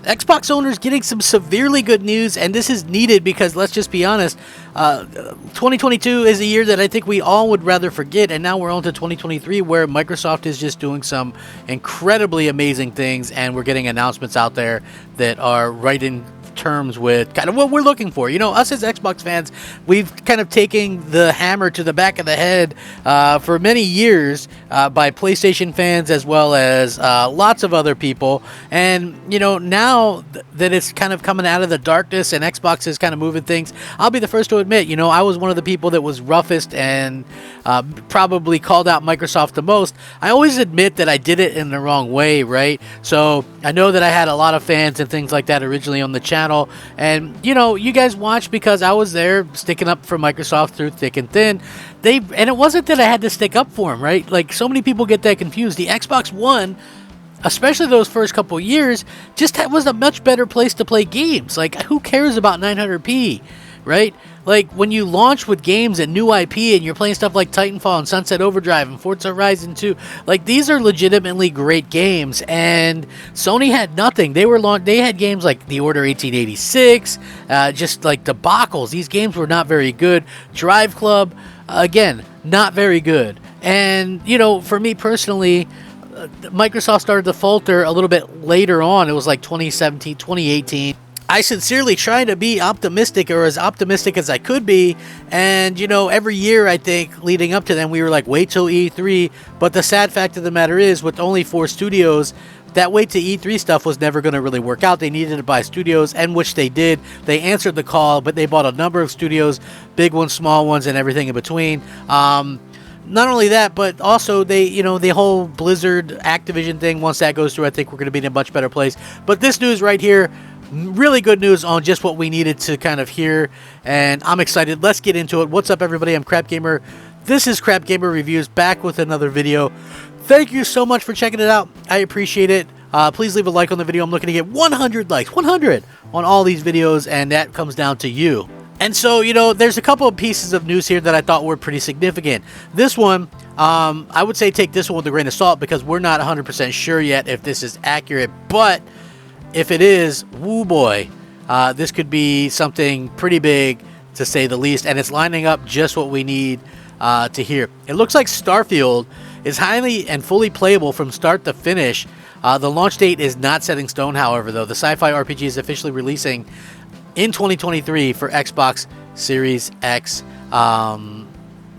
Xbox owners getting some severely good news, and this is needed because let's just be honest, 2022 is a year that I think we all would rather forget, and now we're on to 2023 where Microsoft is just doing some incredibly amazing things, and we're getting announcements out there that are right in terms with kind of what we're looking for. You know, us as Xbox fans, we've kind of taken the hammer to the back of the head for many years by PlayStation fans as well as lots of other people. And, you know, now that it's kind of coming out of the darkness and Xbox is kind of moving things, I'll be the first to admit, you know, I was one of the people that was roughest and probably called out Microsoft the most. I always admit that I did it in the wrong way, right? So I know that I had a lot of fans and things like that originally on the channel. And, you know, you guys watched because I was there sticking up for Microsoft through thick and thin. And it wasn't that I had to stick up for them, right? Like, so many people get that confused. The Xbox One, especially those first couple years, just was a much better place to play games. Like, who cares about 900p, right? Like, when you launch with games and new IP and you're playing stuff like Titanfall and Sunset Overdrive and Forza Horizon 2, like, these are legitimately great games, and Sony had nothing. They had games like The Order 1886, just like debacles. These games were not very good. Drive Club, again, not very good. And, you know, for me personally, Microsoft started to falter a little bit later on. It was like 2017, 2018. I sincerely try to be optimistic, or as optimistic as I could be, and, you know, every year I think leading up to them we were like, wait till E3, but the sad fact of the matter is, with only 4 studios, that wait to E3 stuff was never going to really work out. They needed to buy studios, and which they did. They answered the call, but they bought a number of studios, big ones, small ones, and everything in between. Not only that, but also they, you know, the whole Blizzard Activision thing, once that goes through, I think we're going to be in a much better place. But this news right here, really good news on just what we needed to kind of hear, and I'm excited. Let's get into it. What's up, everybody? I'm Crap Gamer. This is Crap Gamer Reviews, back with another video. Thank you so much for checking it out. I appreciate it. Please leave a like on the video. I'm looking to get 100 likes, 100 on all these videos, and that comes down to you. And so, you know, there's a couple of pieces of news here that I thought were pretty significant. This one, I would say take this one with a grain of salt because we're not 100% sure yet if this is accurate, but if it is, woo boy, this could be something pretty big, to say the least, and it's lining up just what we need to hear. It looks like Starfield is highly and fully playable from start to finish. The launch date is not set in stone, however, though. The sci-fi RPG is officially releasing in 2023 for Xbox Series X,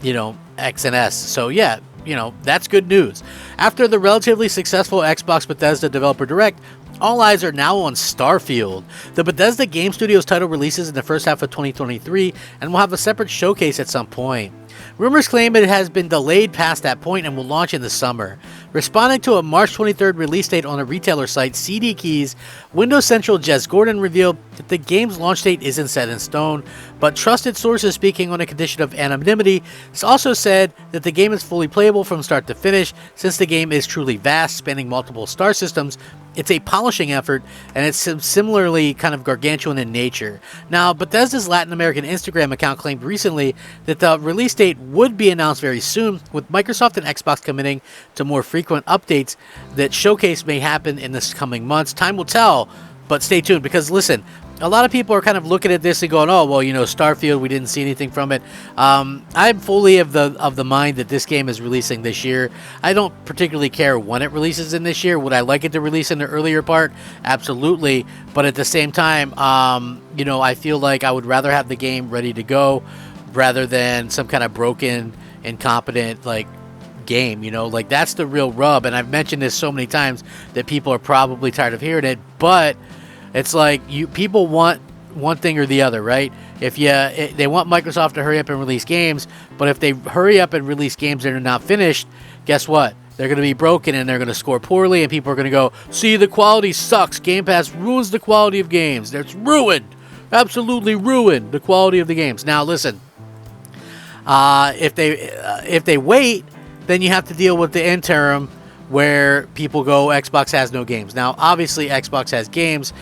you know, X and S. So, yeah, you know, that's good news. After the relatively successful Xbox Bethesda Developer Direct, all eyes are now on Starfield. The Bethesda Game Studios title releases in the first half of 2023 and will have a separate showcase at some point. Rumors claim it has been delayed past that point and will launch in the summer. Responding to a March 23rd release date on a retailer site, CD Keys, Windows Central Jez Gordon revealed that the game's launch date isn't set in stone, but trusted sources speaking on a condition of anonymity also said that the game is fully playable from start to finish. Since the game is truly vast, spanning multiple star systems, it's a polishing effort, and it's similarly kind of gargantuan in nature. Now, Bethesda's Latin American Instagram account claimed recently that the release date would be announced very soon, with Microsoft and Xbox committing to more frequent updates that showcase may happen in the coming months. Time will tell, but stay tuned, because listen, a lot of people are kind of looking at this and going, oh, well, you know, Starfield, we didn't see anything from it. I'm fully of the mind that this game is releasing this year. I don't particularly care when it releases in this year. Would I like it to release in the earlier part? Absolutely. But at the same time, you know, I feel like I would rather have the game ready to go rather than some kind of broken, incompetent, like, game, you know, like, that's the real rub. And I've mentioned this so many times that people are probably tired of hearing it, but it's like people want one thing or the other, right? They want Microsoft to hurry up and release games, but if they hurry up and release games that are not finished, guess what? They're going to be broken and they're going to score poorly, and people are going to go, see, the quality sucks. Game Pass ruins the quality of games. It's ruined. Absolutely ruined the quality of the games. Now, listen, if they wait, then you have to deal with the interim where people go, Xbox has no games. Now, obviously, Xbox has games.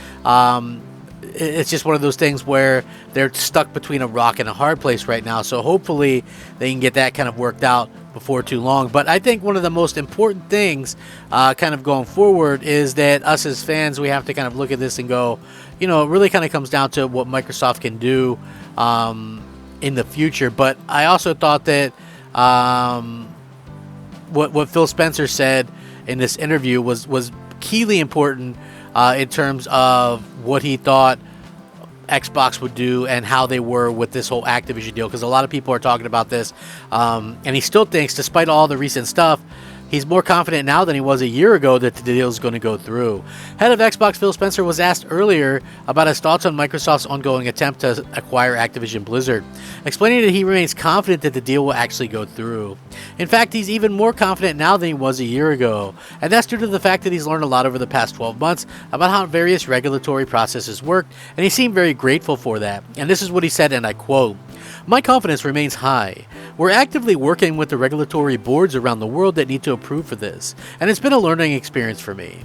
It's just one of those things where they're stuck between a rock and a hard place right now. So hopefully they can get that kind of worked out before too long. But I think one of the most important things kind of going forward is that us as fans, we have to kind of look at this and go, it really kind of comes down to what Microsoft can do in the future. But I also thought that what Phil Spencer said in this interview was keenly important in terms of what he thought Xbox would do and how they were with this whole Activision deal, because a lot of people are talking about this, and he still thinks, despite all the recent stuff, he's more confident now than he was a year ago that the deal is going to go through. Head of Xbox Phil Spencer was asked earlier about his thoughts on Microsoft's ongoing attempt to acquire Activision Blizzard, explaining that he remains confident that the deal will actually go through. In fact, he's even more confident now than he was a year ago, and that's due to the fact that he's learned a lot over the past 12 months about how various regulatory processes work, and he seemed very grateful for that. And this is what he said, and I quote, "My confidence remains high. We're actively working with the regulatory boards around the world that need to approve for this, and it's been a learning experience for me.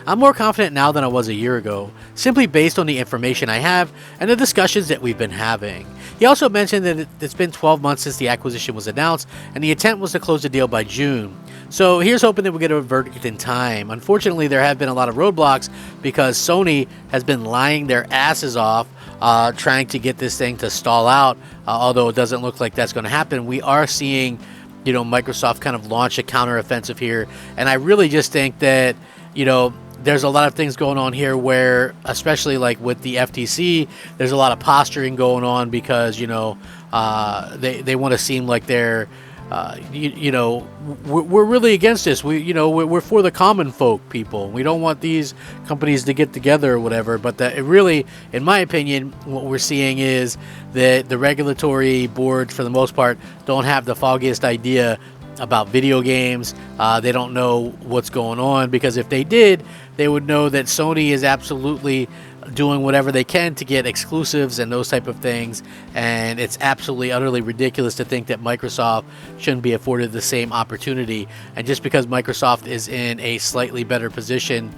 I'm more confident now than I was a year ago, simply based on the information I have and the discussions that we've been having." He also mentioned that it's been 12 months since the acquisition was announced, and the intent was to close the deal by June. So here's hoping that we get a verdict in time. Unfortunately, there have been a lot of roadblocks because Sony has been lying their asses off trying to get this thing to stall out, although it doesn't look like that's going to happen. We are seeing Microsoft kind of launch a counteroffensive here, and I really just think that there's a lot of things going on here where, especially like with the FTC, there's a lot of posturing going on because they want to seem like they're we're really against this. We're for the common folk people. We don't want these companies to get together or whatever. But it really, in my opinion, what we're seeing is that the regulatory boards, for the most part, don't have the foggiest idea about video games. They don't know what's going on, because if they did, they would know that Sony is absolutely doing whatever they can to get exclusives and those type of things, and it's absolutely utterly ridiculous to think that Microsoft shouldn't be afforded the same opportunity. And just because Microsoft is in a slightly better position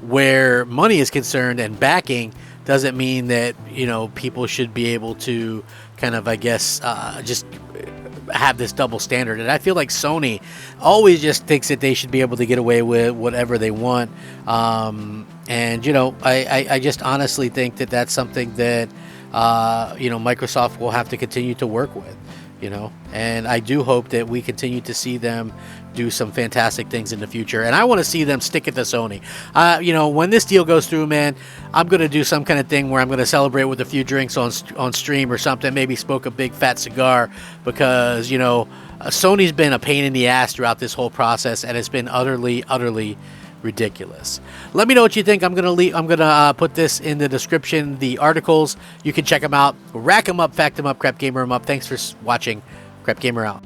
where money is concerned and backing, doesn't mean that people should be able to kind of, I guess, just have this double standard. And I feel like Sony always just thinks that they should be able to get away with whatever they want. I just honestly think that that's something that Microsoft will have to continue to work with. And I do hope that we continue to see them do some fantastic things in the future. And I want to see them stick it to Sony. When this deal goes through, man, I'm going to do some kind of thing where I'm going to celebrate with a few drinks on stream or something, maybe smoke a big fat cigar, because, Sony's been a pain in the ass throughout this whole process, and it's been utterly, utterly ridiculous. Let me know what you think. I'm gonna put this in the description, the articles. You can check them out. Rack them up, fact them up, crap gamer them up. Thanks for watching. Crap Gamer out.